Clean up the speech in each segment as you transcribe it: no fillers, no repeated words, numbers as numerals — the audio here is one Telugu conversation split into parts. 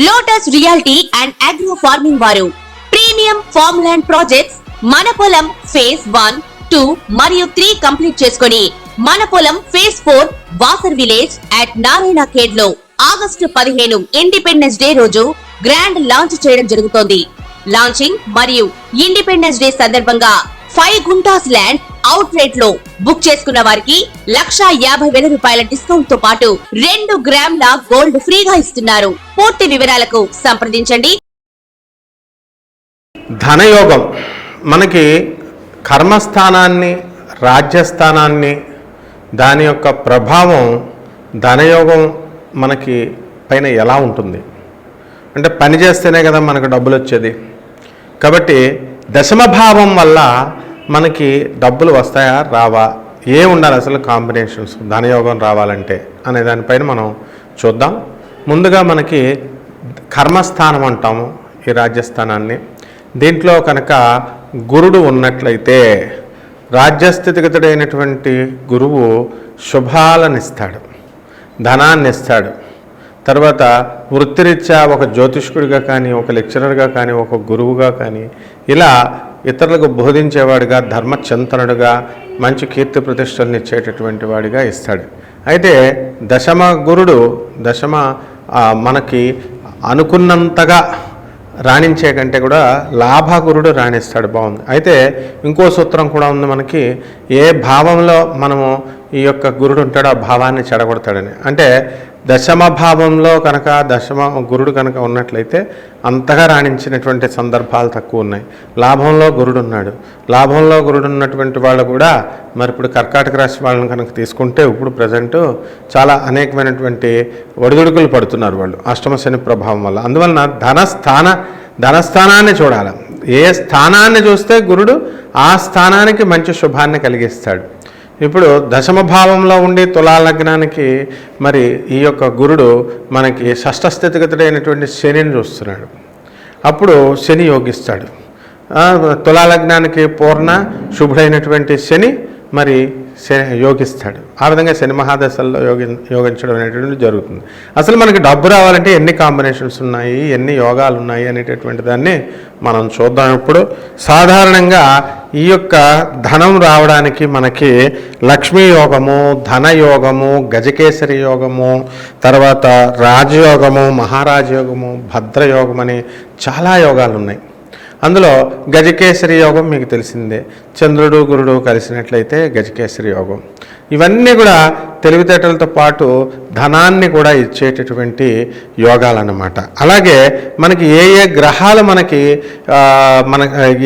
Lotus reality and agro farming వారు ప్రీమియం ఫార్మ్ ల్యాండ్ ప్రాజెక్ట్స్ మన పొలం ఫేజ్ 1, 2 మరియు 3 కంప్లీట్ చేసుకుని మన పొలం phase 4 Wasar village at Narayana Khed లో ఆగస్టు 15 ఇండిపెండెన్స్ డే రోజు గ్రాండ్ లాంచ్ చేయడం జరుగుతోంది. లాంచింగ్ మరియు ఇండిపెండెన్స్ డే సందర్భంగా 5 గుంటాస్ ల్యాండ్ అవుట్ రేట్ లో బుక్ చేసుకున్న వారికి 1,50,000 రూపాయల డిస్కౌంట్ తో పాటు 2 గ్రాముల గోల్డ్ ఫ్రీగా ఇస్తున్నారు. పూర్తి వివరాలకు సంప్రదించండి. ధనయోగం మనకి కర్మస్థానాన్ని, రాజ్యస్థానాన్ని, దాని యొక్క ప్రభావం ధనయోగం మనకి పైన ఎలా ఉంటుంది అంటే పని చేస్తేనే కదా మనకు డబ్బులు వచ్చేది. కాబట్టి దశమ భావం వల్ల మనకి డబ్బులు వస్తాయా రావా, ఏ ఉండాలి అసలు కాంబినేషన్స్ ధనయోగం రావాలంటే అనే దానిపైన మనం చూద్దాం. ముందుగా మనకి కర్మస్థానం అంటాము ఈ రాజ్యస్థానాన్ని. దీంట్లో కనుక గురుడు ఉన్నట్లయితే రాజ్యస్థితిగతుడైనటువంటి గురువు శుభాలనిస్తాడు, ధనాన్ని ఇస్తాడు. తర్వాత వృత్తిరీత్యా ఒక జ్యోతిష్కుడిగా కానీ, ఒక లెక్చరర్గా కానీ, ఒక గురువుగా కానీ ఇలా ఇతరులకు బోధించేవాడిగా, ధర్మచింతనుడుగా, మంచి కీర్తి ప్రతిష్టలను ఇచ్చేటటువంటి వాడిగా ఇస్తాడు. అయితే దశమ గురుడు మనకి అనుకున్నంతగా రాణించే కంటే కూడా లాభగురుడు రాణిస్తాడు. బాగుంది. అయితే ఇంకో సూత్రం కూడా ఉంది మనకి, ఏ భావంలో మనము ఈ యొక్క గురుడు ఉంటాడో ఆ భావాన్ని చెడగొడతాడని. అంటే దశమ భావంలో కనుక గురుడు కనుక ఉన్నట్లయితే అంతగా రాణించినటువంటి సందర్భాలు తక్కువ ఉన్నాయి. లాభంలో గురుడు ఉన్నాడు. లాభంలో గురుడు ఉన్నటువంటి వాళ్ళు కూడా మరి ఇప్పుడు కర్కాటక రాశి వాళ్ళని కనుక తీసుకుంటే ఇప్పుడు ప్రజెంటు చాలా అనేకమైనటువంటి ఒడిదుడుకులు పడుతున్నారు వాళ్ళు అష్టమ శని ప్రభావం వల్ల. అందువలన ధనస్థానాన్ని చూడాలి. ఏ స్థానాన్ని చూస్తే గురుడు ఆ స్థానానికి మంచి శుభాన్ని కలిగిస్తాడు. ఇప్పుడు దశమ భావంలో ఉండి తులా లగ్నానికి మరి ఈ యొక్క గురుడు మనకి షష్ఠ స్థితిగతుడైనటువంటి శనిని చూస్తున్నాడు. అప్పుడు శని యోగిస్తాడు. తులా లగ్నానికి పూర్ణ శుభుడైనటువంటి శని మరి యోగిస్తాడు. ఆ విధంగా శని మహాదశల్లో యోగించడం అనేటువంటిది జరుగుతుంది. అసలు మనకి డబ్బు రావాలంటే ఎన్ని కాంబినేషన్స్ ఉన్నాయి, ఎన్ని యోగాలు ఉన్నాయి అనేటటువంటి దాన్ని మనం చూద్దాం. ఇప్పుడు సాధారణంగా ఈ యొక్క ధనం రావడానికి మనకి లక్ష్మీ యోగము, ధనయోగము, గజకేసరి యోగము, తర్వాత రాజయోగము, మహారాజయోగము, భద్రయోగం అని చాలా యోగాలు ఉన్నాయి. అందులో గజకేసరి యోగం మీకు తెలిసిందే. చంద్రుడు గురుడు కలిసినట్లయితే గజకేసరి యోగం. ఇవన్నీ కూడా తెలివితేటలతో పాటు ధనాన్ని కూడా ఇచ్చేటటువంటి యోగాలన్నమాట. అలాగే మనకి ఏ ఏ గ్రహాలు మనకి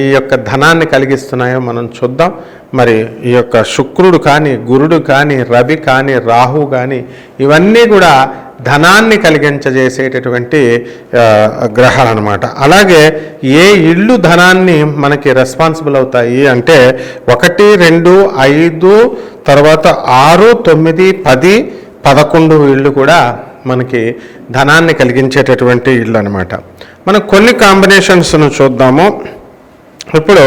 ఈ యొక్క ధనాన్ని కలిగిస్తున్నాయో మనం చూద్దాం. మరి ఈ యొక్క శుక్రుడు కానీ, గురుడు కానీ, రవి కానీ, రాహు కానీ ఇవన్నీ కూడా ధనాన్ని కలిగించజేసేటటువంటి గ్రహాలు అన్నమాట. అలాగే ఏ ఇళ్ళు ధనాన్ని మనకి రెస్పాన్సిబుల్ అవుతాయి అంటే 1, 2, 5 తర్వాత 6, 9, 10, 11 ఇళ్ళు కూడా మనకి ధనాన్ని కలిగించేటటువంటి ఇళ్ళు అనమాట. మనం కొన్ని కాంబినేషన్స్ను చూద్దాము. ఇప్పుడు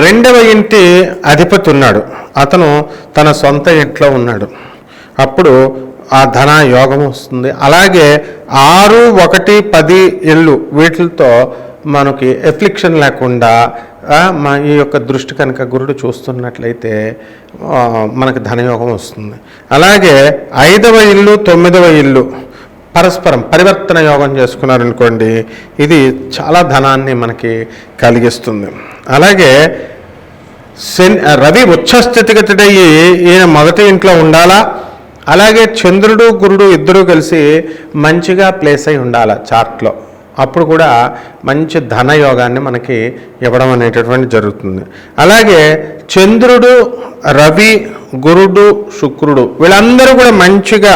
2వ ఇంటి అధిపతి ఉన్నాడు, అతను తన సొంత ఇంట్లో ఉన్నాడు, అప్పుడు ఆ ధన యోగం వస్తుంది. అలాగే 6, 1, 10 ఇళ్ళు వీటితో మనకి ఎఫ్లిక్షన్ లేకుండా ఈ యొక్క దృష్టి కనుక గురుడు చూస్తున్నట్లయితే మనకి ధనయోగం వస్తుంది. అలాగే 5వ ఇల్లు, 9వ ఇల్లు పరస్పరం పరివర్తన యోగం చేసుకున్నారనుకోండి, ఇది చాలా ధనాన్ని మనకి కలిగిస్తుంది. అలాగే రవి ఉచ్చస్థితిగతుడయ్యి ఈయన మొదటి ఇంట్లో ఉండాలా. అలాగే చంద్రుడు గురుడు ఇద్దరూ కలిసి మంచిగా ప్లేస్ అయి ఉండాలి చార్ట్లో, అప్పుడు కూడా మంచి ధనయోగాన్ని మనకి ఇవ్వడం అనేటటువంటి జరుగుతుంది. అలాగే చంద్రుడు, రవి, గురుడు, శుక్రుడు వీళ్ళందరూ కూడా మంచిగా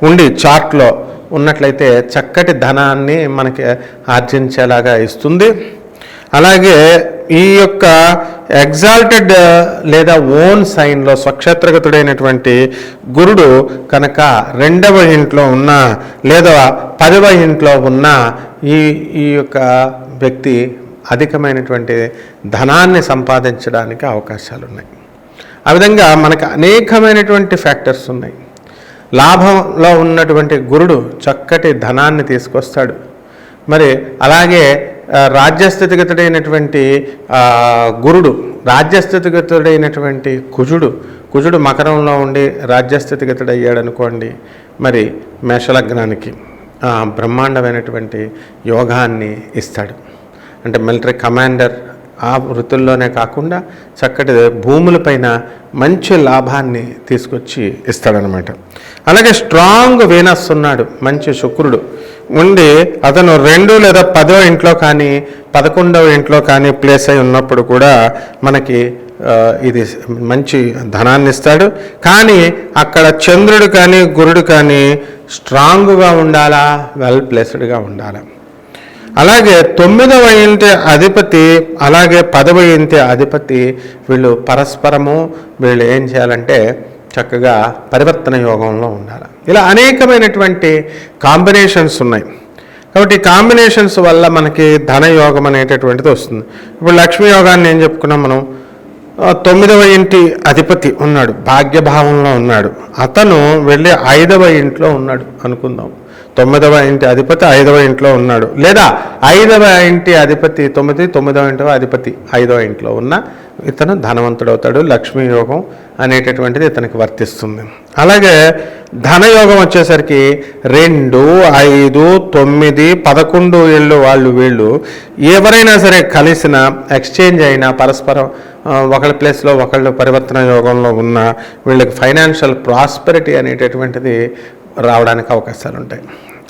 ఉండి చార్ట్లో ఉన్నట్లయితే చక్కటి ధనాన్ని మనకి ఆర్జించేలాగా ఇస్తుంది. అలాగే ఈ యొక్క ఎగ్జాల్టెడ్ లేదా ఓన్ సైన్లో స్వక్షేత్రగతుడైనటువంటి గురుడు కనుక 2వ ఇంట్లో ఉన్న లేదా 10వ ఇంట్లో ఉన్న ఈ యొక్క వ్యక్తి అధికమైనటువంటి ధనాన్ని సంపాదించడానికి అవకాశాలు ఉన్నాయి. ఆ విధంగా మనకు అనేకమైనటువంటి ఫ్యాక్టర్స్ ఉన్నాయి. లాభంలో ఉన్నటువంటి గురుడు చక్కటి ధనాన్ని తీసుకొస్తాడు. మరి అలాగే రాజ్యస్థితిగతుడైనటువంటి గురుడు, రాజ్యస్థితిగతుడైనటువంటి కుజుడు మకరంలో ఉండి రాజ్యస్థితిగతుడు అయ్యాడు అనుకోండి, మరి మేషలగ్నానికి బ్రహ్మాండమైనటువంటి యోగాన్ని ఇస్తాడు. అంటే మిలిటరీ కమాండర్ ఆ వృత్తుల్లోనే కాకుండా చక్కటి భూములపైన మంచి లాభాన్ని తీసుకొచ్చి ఇస్తాడనమాట. అలాగే స్ట్రాంగ్ వీనస్ ఉన్నాడు, మంచి శుక్రుడు ఉండి అతను 2 లేదా 10వ ఇంట్లో కానీ 11వ ఇంట్లో కానీ ప్లేస్ అయి ఉన్నప్పుడు కూడా మనకి ఇది మంచి ధనాన్ని ఇస్తాడు. కానీ అక్కడ చంద్రుడు కానీ గురుడు కానీ స్ట్రాంగ్గా ఉండాలా, వెల్ ప్లేస్డ్గా ఉండాలా. అలాగే 9వ ఇంటి అధిపతి అలాగే 10వ ఇంటి అధిపతి వీళ్ళు పరస్పరము వీళ్ళు ఏం చేయాలంటే చక్కగా పరివర్తన యోగంలో ఉండాలి. ఇలా అనేకమైనటువంటి కాంబినేషన్స్ ఉన్నాయి. కాబట్టి ఈ కాంబినేషన్స్ వల్ల మనకి ధనయోగం అనేటటువంటిది వస్తుంది. ఇప్పుడు లక్ష్మీ యోగాన్ని ఏం చెప్పుకున్నాం మనం, 9వ ఇంటి అధిపతి ఉన్నాడు, భాగ్యభావంలో ఉన్నాడు, అతను వెళ్ళి 5వ ఇంట్లో ఉన్నాడు అనుకుందాం. 9వ ఇంటి అధిపతి 5వ ఇంట్లో ఉన్నాడు, లేదా 5వ ఇంటి అధిపతి 9వ ఇంటి అధిపతి 5వ ఇంట్లో ఉన్న ఇతను ధనవంతుడు అవుతాడు. లక్ష్మీ యోగం అనేటటువంటిది ఇతనికి వర్తిస్తుంది. అలాగే ధనయోగం వచ్చేసరికి 2, 5, 9, 11 ఏళ్ళు వీళ్ళు ఎవరైనా సరే కలిసిన ఎక్స్చేంజ్ అయినా పరస్పరం ఒకళ్ళ ప్లేస్లో ఒకళ్ళు పరివర్తన యోగంలో ఉన్న వీళ్ళకి ఫైనాన్షియల్ ప్రాస్పెరిటీ అనేటటువంటిది రావడానికి అవకాశాలు ఉంటాయి.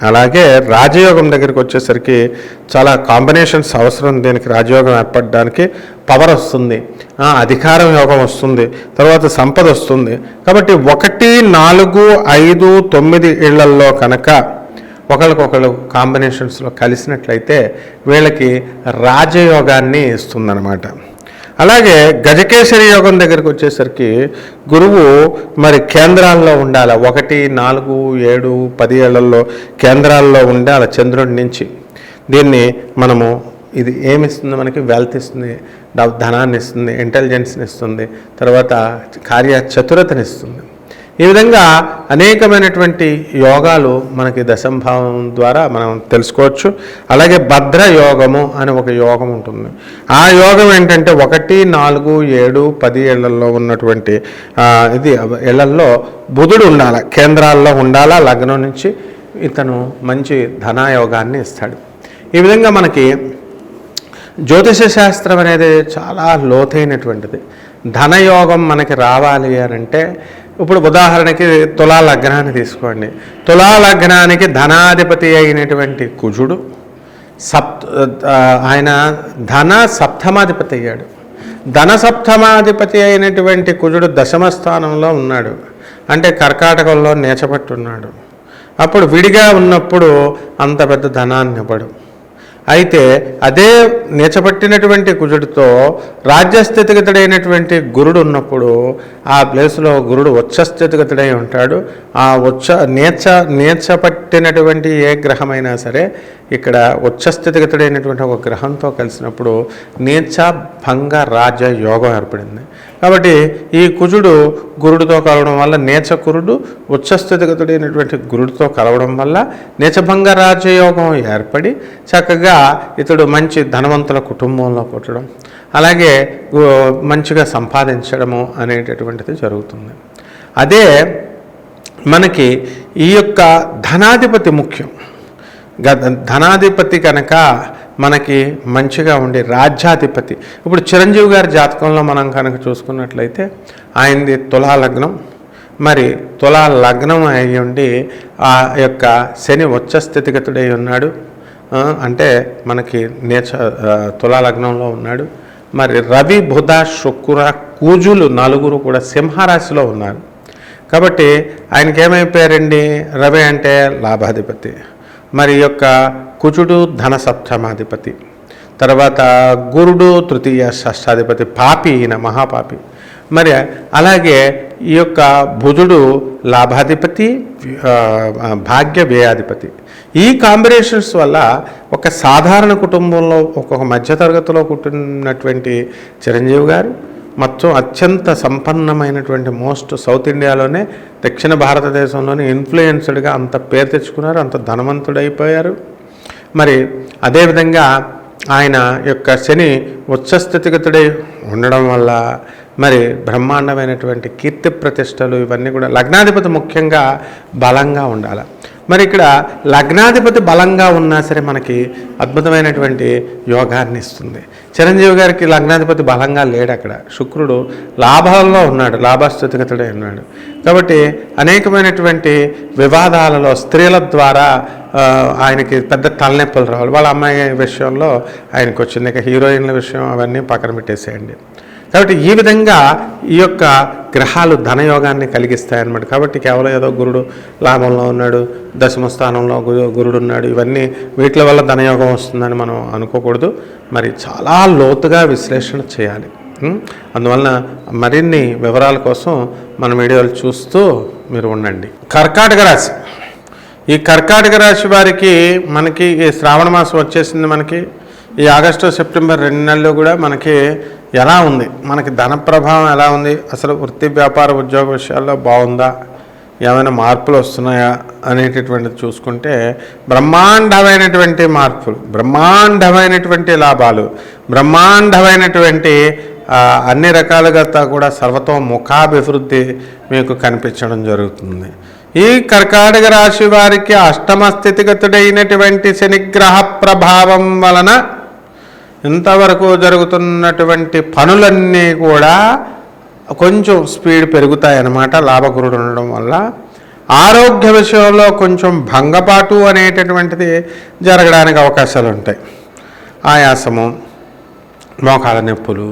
అలాగే రాజయోగం దగ్గరికి వచ్చేసరికి చాలా కాంబినేషన్స్ అవసరం. దీనికి రాజయోగం ఏర్పడడానికి పవర్ వస్తుంది, అధికారం యోగం వస్తుంది, తర్వాత సంపద వస్తుంది. కాబట్టి 1, 4, 5, 9 ఇళ్లల్లో కనుక ఒకరికొకరు కాంబినేషన్స్లో కలిసినట్లయితే వీళ్ళకి రాజయోగాన్ని ఇస్తుందన్నమాట. అలాగే గజకేసరి యోగం దగ్గరికి వచ్చేసరికి గురువు మరి కేంద్రాల్లో ఉండాలి. 1, 4, 7, 10 ఏళ్లలో కేంద్రాల్లో ఉండాలి చంద్రుడి నుంచి. దీన్ని మనము ఇది ఏమిస్తుంది, మనకి వెల్త్ ఇస్తుంది, ధనాన్ని ఇస్తుంది, ఇంటెలిజెన్స్ని ఇస్తుంది, తర్వాత కార్యచతురతని ఇస్తుంది. ఈ విధంగా అనేకమైనటువంటి యోగాలు మనకి దశంభావం ద్వారా మనం తెలుసుకోవచ్చు. అలాగే భద్ర యోగము అని ఒక యోగం ఉంటుంది. ఆ యోగం ఏంటంటే 1, 4, 7, 10 ఏళ్లలో ఉన్నటువంటి ఇది ఏళ్లలో బుధుడు ఉండాలి, కేంద్రాల్లో ఉండాలా, లగ్నం నుంచి ఇతను మంచి ధనాయోగాన్ని ఇస్తాడు. ఈ విధంగా మనకి జ్యోతిష శాస్త్రం అనేది చాలా లోతైనటువంటిది. ధనయోగం మనకి రావాలి అని అంటే ఇప్పుడు ఉదాహరణకి తులా లగ్నాన్ని తీసుకోండి. తులా లగ్నానికి ధనాధిపతి అయినటువంటి కుజుడు ఆయన ధన సప్తమాధిపతి అయ్యాడు. ధన సప్తమాధిపతి అయినటువంటి కుజుడు 10వ స్థానంలో ఉన్నాడు, అంటే కర్కాటకంలో నీచపట్టున్నాడు. అప్పుడు విడిగా ఉన్నప్పుడు అంత పెద్ద ధనాన్ని ఇవ్వడు. అయితే అదే నీచపట్టినటువంటి కుజుడితో రాజ్యస్థితిగతుడైనటువంటి గురుడు ఉన్నప్పుడు ఆ ప్లేసులో గురుడు ఉచ్చస్థితిగతుడై ఉంటాడు. ఆ నీచపట్టినటువంటి ఏ గ్రహమైనా సరే ఇక్కడ ఉచ్చస్థితిగతుడైనటువంటి ఒక గ్రహంతో కలిసినప్పుడు నీచ భంగ రాజ యోగం ఏర్పడింది. కాబట్టి ఈ కుజుడు గురుడితో కలవడం వల్ల నీచ కురుడు ఉచ్చస్థితిగతుడైనటువంటి గురుడితో కలవడం వల్ల నీచభంగ రాజయోగం ఏర్పడి చక్కగా ఇతడు మంచి ధనవంతుల కుటుంబంలో పుట్టడం, అలాగే మంచిగా సంపాదించడము అనేటటువంటిది జరుగుతుంది. అదే మనకి ఈ యొక్క ధనాధిపతి ముఖ్యం. ధనాధిపతి కనుక మనకి మంచిగా ఉండే రాజ్యాధిపతి. ఇప్పుడు చిరంజీవి గారి జాతకంలో మనం కనుక చూసుకున్నట్లయితే ఆయనది తులా లగ్నం. మరి తులా లగ్నం అయి ఉండి ఆ యొక్క శని ఉచ్చస్థితిగతుడై ఉన్నాడు, అంటే మనకి తులా లగ్నంలో ఉన్నాడు. మరి రవి బుధ శుక్ర కూజులు 4 కూడా సింహరాశిలో ఉన్నారు. కాబట్టి ఆయనకి ఏమైపోయారండి, రవి అంటే లాభాధిపతి, మరి యొక్క కుజుడు ధన సప్తమాధిపతి, తర్వాత గురుడు తృతీయ షష్టాధిపతి, పాపి ఈయన మహాపాపి. మరి అలాగే ఈ యొక్క బుధుడు లాభాధిపతి, భాగ్య వ్యయాధిపతి. ఈ కాంబినేషన్స్ వల్ల ఒక సాధారణ కుటుంబంలో ఒక్కొక్క మధ్యతరగతిలో పుట్టినటువంటి చిరంజీవి గారు మొత్తం అత్యంత సంపన్నమైనటువంటి సౌత్ ఇండియాలోనే దక్షిణ భారతదేశంలోనే ఇన్ఫ్లుయెన్స్డ్గా అంత పేరు తెచ్చుకున్నారు, అంత ధనవంతుడైపోయారు. మరి అదేవిధంగా ఆయన యొక్క శని ఉచ్చస్థితిగతుడై ఉండడం వల్ల మరి బ్రహ్మాండమైనటువంటి కీర్తి ప్రతిష్టలు ఇవన్నీ కూడా, లగ్నాధిపతి ముఖ్యంగా బలంగా ఉండాలి. మరి ఇక్కడ లగ్నాధిపతి బలంగా ఉన్నా సరే మనకి అద్భుతమైనటువంటి యోగాన్ని ఇస్తుంది. చిరంజీవి గారికి లగ్నాధిపతి బలంగా లేడు, అక్కడ శుక్రుడు లాభాలలో ఉన్నాడు, లాభస్థితిగతుడే ఉన్నాడు. కాబట్టి అనేకమైనటువంటి వివాదాలలో స్త్రీల ద్వారా ఆయనకి పెద్ద తలనొప్పులు రావాలి. వాళ్ళ అమ్మాయి విషయంలో ఆయనకు వచ్చింది. ఇక హీరోయిన్ల విషయం అవన్నీ పక్కన పెట్టేసేయండి. కాబట్టి ఈ విధంగా ఈ యొక్క గ్రహాలు ధనయోగాన్ని కలిగిస్తాయన్నమాట. కాబట్టి కేవలం ఏదో గురుడు లాభంలో ఉన్నాడు, దశమ స్థానంలో గురుడు ఉన్నాడు, ఇవన్నీ వీటి వల్ల ధనయోగం వస్తుందని మనం అనుకోకూడదు. మరి చాలా లోతుగా విశ్లేషణ చేయాలి. అందువలన మరిన్ని వివరాల కోసం మన వీడియోలు చూస్తూ మీరు ఉండండి. కర్కాటక రాశి. ఈ కర్కాటక రాశి వారికి మనకి ఈ శ్రావణ మాసం వచ్చేసింది. మనకి ఈ ఆగస్టు సెప్టెంబర్ 2 నెలలు కూడా మనకి ఎలా ఉంది, మనకి ధన ప్రభావం ఎలా ఉంది, అసలు వృత్తి వ్యాపార ఉద్యోగ విషయాల్లో బాగుందా, ఏమైనా మార్పులు వస్తున్నాయా అనేటటువంటిది చూసుకుంటే బ్రహ్మాండమైనటువంటి మార్పులు, బ్రహ్మాండమైనటువంటి లాభాలు, బ్రహ్మాండమైనటువంటి అన్ని రకాలుగా కూడా సర్వతోముఖాభివృద్ధి మీకు కనిపించడం జరుగుతుంది. ఈ కర్కాటక రాశి వారికి అష్టమ స్థితిగతుడైనటువంటి శనిగ్రహ ప్రభావం వలన ఇంతవరకు జరుగుతున్నటువంటి పనులన్నీ కూడా కొంచెం స్పీడ్ పెరుగుతాయన్నమాట. లాభగురుడు ఉండడం వల్ల ఆరోగ్య విషయంలో కొంచెం భంగపాటు అనేటటువంటిది జరగడానికి అవకాశాలు ఉంటాయి. ఆయాసము, మోకాల నొప్పులు,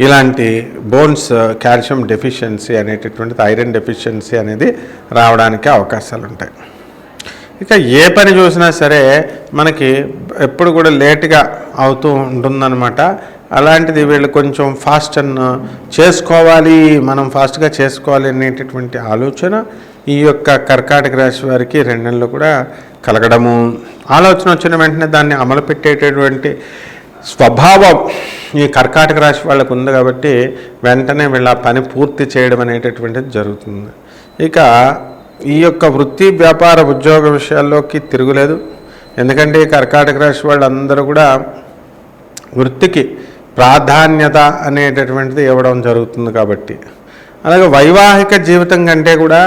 ఇలాంటి బోన్స్ కాల్షియం డెఫిషియన్సీ అనేటటువంటిది, ఐరన్ డెఫిషియన్సీ అనేది రావడానికి అవకాశాలు ఉంటాయి. ఇక ఏ పని చూసినా సరే మనకి ఎప్పుడు కూడా లేట్గా అవుతూ ఉంటుందన్నమాట. అలాంటిది వీళ్ళు కొంచెం ఫాస్ట్ చేసుకోవాలి, మనం ఫాస్ట్గా చేసుకోవాలి అనేటటువంటి ఆలోచన ఈ యొక్క కర్కాటక రాశి వారికి 2 నెలలు కూడా కలగడము, ఆలోచన వచ్చిన వెంటనే దాన్ని అమలు పెట్టేటటువంటి స్వభావం ఈ కర్కాటక రాశి వాళ్ళకు ఉంది. కాబట్టి వెంటనే వీళ్ళ పని పూర్తి చేయడం అనేటటువంటిది జరుగుతుంది. ఇక ఈ యొక్క వృత్తి వ్యాపార ఉద్యోగ విషయాల్లోకి తిరుగులేదు. ఎందుకంటే ఈ కర్కాటక రాశి వాళ్ళందరూ కూడా వృత్తికి ప్రాధాన్యత అనేటటువంటిది ఇవ్వడం జరుగుతుంది. కాబట్టి అలాగే వైవాహిక జీవితం కంటే కూడా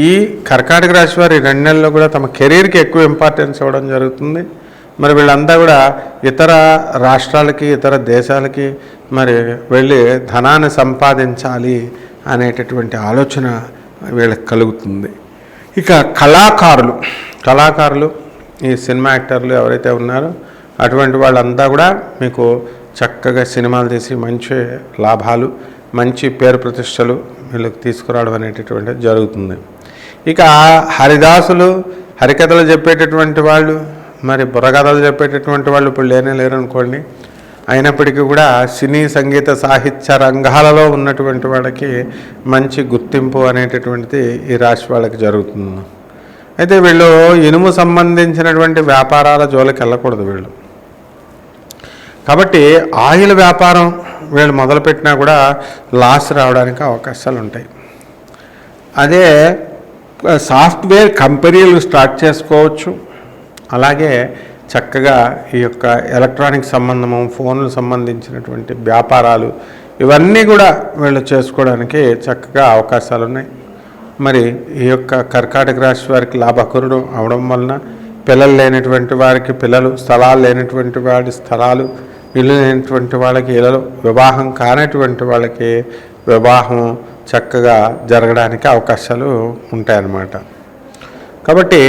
ఈ కర్కాటక రాశి వారి 2 నెలల్లో కూడా తమ కెరీర్కి ఎక్కువ ఇంపార్టెన్స్ ఇవ్వడం జరుగుతుంది. మరి వీళ్ళంతా కూడా ఇతర రాష్ట్రాలకి, ఇతర దేశాలకి మరి వెళ్ళి ధనాన్ని సంపాదించాలి అనేటటువంటి ఆలోచన వీళ్ళకి కలుగుతుంది. ఇక కళాకారులు ఈ సినిమా యాక్టర్లు ఎవరైతే ఉన్నారో అటువంటి వాళ్ళంతా కూడా మీకు చక్కగా సినిమాలు తీసి మంచి లాభాలు, మంచి పేరు ప్రతిష్టలు వీళ్ళకి తీసుకురావడం అనేటటువంటిది జరుగుతుంది. ఇక హరిదాసులు, హరికథలు చెప్పేటటువంటి వాళ్ళు, మరి బుర్రకథలు చెప్పేటటువంటి వాళ్ళు ఇప్పుడు లేరు అనుకోండి. అయినప్పటికీ కూడా సినీ సంగీత సాహిత్య రంగాలలో ఉన్నటువంటి వాళ్ళకి మంచి గుర్తింపు అనేటటువంటిది ఈ రాశి వాళ్ళకి జరుగుతుంది. అయితే వీళ్ళు ఇనుము సంబంధించినటువంటి వ్యాపారాల జోలికి వెళ్ళకూడదు వీళ్ళు. కాబట్టి ఆయిల్ వ్యాపారం వీళ్ళు మొదలుపెట్టినా కూడా లాస్ రావడానికి అవకాశాలు ఉంటాయి. అదే సాఫ్ట్వేర్ కంపెనీలు స్టార్ట్ చేసుకోవచ్చు. అలాగే చక్కగా ఈ యొక్క ఎలక్ట్రానిక్ సంబంధము, ఫోన్లకు సంబంధించినటువంటి వ్యాపారాలు ఇవన్నీ కూడా వీళ్ళు చేసుకోవడానికి చక్కగా అవకాశాలు ఉన్నాయి. మరి ఈ యొక్క కర్కాటక రాశి వారికి లాభకరుడు అవడం వలన పిల్లలు లేనటువంటి వారికి పిల్లలు, స్థలాలు లేనటువంటి వారి స్థలాలు, ఇల్లు లేనటువంటి వాళ్ళకి ఇళ్ళు, వివాహం కానటువంటి వాళ్ళకి వివాహం చక్కగా జరగడానికి అవకాశాలు ఉంటాయన్నమాట. కాబట్టి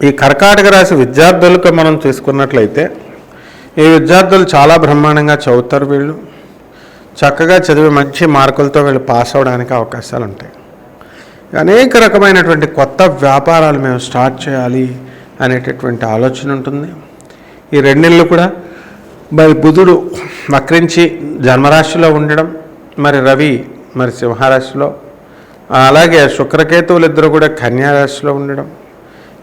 ఈ కర్కాటక రాశి విద్యార్థులకు మనం తీసుకున్నట్లయితే ఈ విద్యార్థులు చాలా బ్రహ్మాండంగా చదువుతారు. వీళ్ళు చక్కగా చదివి మంచి మార్కులతో వీళ్ళు పాస్ అవడానికి అవకాశాలు ఉంటాయి. అనేక రకమైనటువంటి కొత్త వ్యాపారాలు మేము స్టార్ట్ చేయాలి అనేటటువంటి ఆలోచన ఉంటుంది. ఈ 2 నెలలు కూడా మరి బుధుడు వక్రించి జన్మరాశిలో ఉండడం, మరి రవి మరి సింహరాశిలో, అలాగే శుక్రకేతువులు ఇద్దరు కూడా కన్యారాశిలో ఉండడం,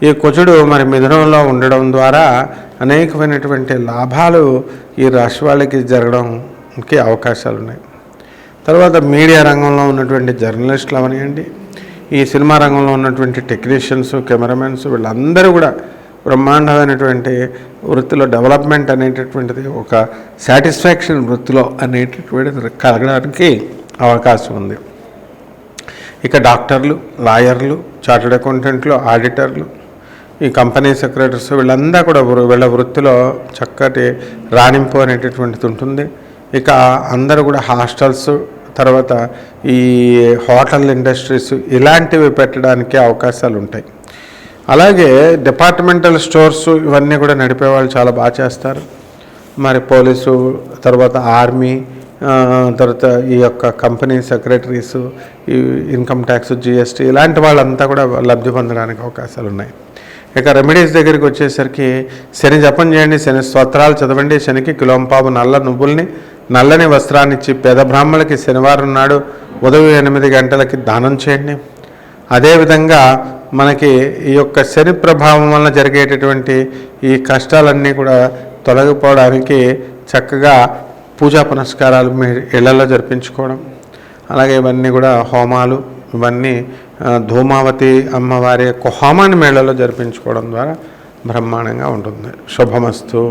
ఈ కుజుడు మరి మిథునంలో ఉండడం ద్వారా అనేకమైనటువంటి లాభాలు ఈ రాశి వాళ్ళకి జరగడం కి అవకాశాలు ఉన్నాయి. తర్వాత మీడియా రంగంలో ఉన్నటువంటి జర్నలిస్టులు అవనివ్వండి, ఈ సినిమా రంగంలో ఉన్నటువంటి టెక్నీషియన్స్, కెమెరామెన్స్, వీళ్ళందరూ కూడా బ్రహ్మాండమైనటువంటి వృత్తిలో డెవలప్మెంట్ అనేటటువంటిది, ఒక సాటిస్ఫాక్షన్ వృత్తిలో అనేటటువంటిది కలగడానికి అవకాశం ఉంది. ఇక డాక్టర్లు, లాయర్లు, చార్టెడ్ అకౌంటెంట్లు, ఆడిటర్లు, ఈ కంపెనీ సెక్రటరీస్, వీళ్ళందరూ కూడా వీళ్ళ వృత్తిలో చక్కటి రాణింపు అనేటటువంటిది ఉంటుంది. ఇక అందరూ కూడా హాస్టల్స్, తర్వాత ఈ హోటల్ ఇండస్ట్రీస్ ఇలాంటివి పెట్టడానికి అవకాశాలు ఉంటాయి. అలాగే డిపార్ట్మెంటల్ స్టోర్స్ ఇవన్నీ కూడా నడిపే వాళ్ళు చాలా బాగా చేస్తారు. మరి పోలీసు, తర్వాత ఆర్మీ, తర్వాత ఈ యొక్క కంపెనీ సెక్రటరీస్, ఈ ఇన్కమ్ ట్యాక్స్, జిఎస్టీ ఇలాంటి వాళ్ళంతా కూడా లబ్ధి పొందడానికి అవకాశాలు ఉన్నాయి. ఇక రెమెడీస్ దగ్గరికి వచ్చేసరికి శని జపం చేయండి, శని స్తోత్రాలు చదవండి, శనికి కిలోంపావు నల్ల నువ్వుల్ని, నల్లని వస్త్రాన్ని ఇచ్చి పేద బ్రాహ్మణులకి శనివారం నాడు ఉదయం 8 గంటలకి దానం చేయండి. అదేవిధంగా మనకి ఈ యొక్క శని ప్రభావం వలన జరిగేటటువంటి ఈ కష్టాలన్నీ కూడా తొలగిపోవడానికి చక్కగా పూజా పునస్కారాలు మీ ఇళ్లలో జరిపించుకోవడం, అలాగే ఇవన్నీ కూడా హోమాలు, ఇవన్నీ ధూమావతి అమ్మవారి యొక్క హోమాన్ని మేళలో జరిపించుకోవడం ద్వారా బ్రహ్మాండంగా ఉంటుంది. శుభమస్తు.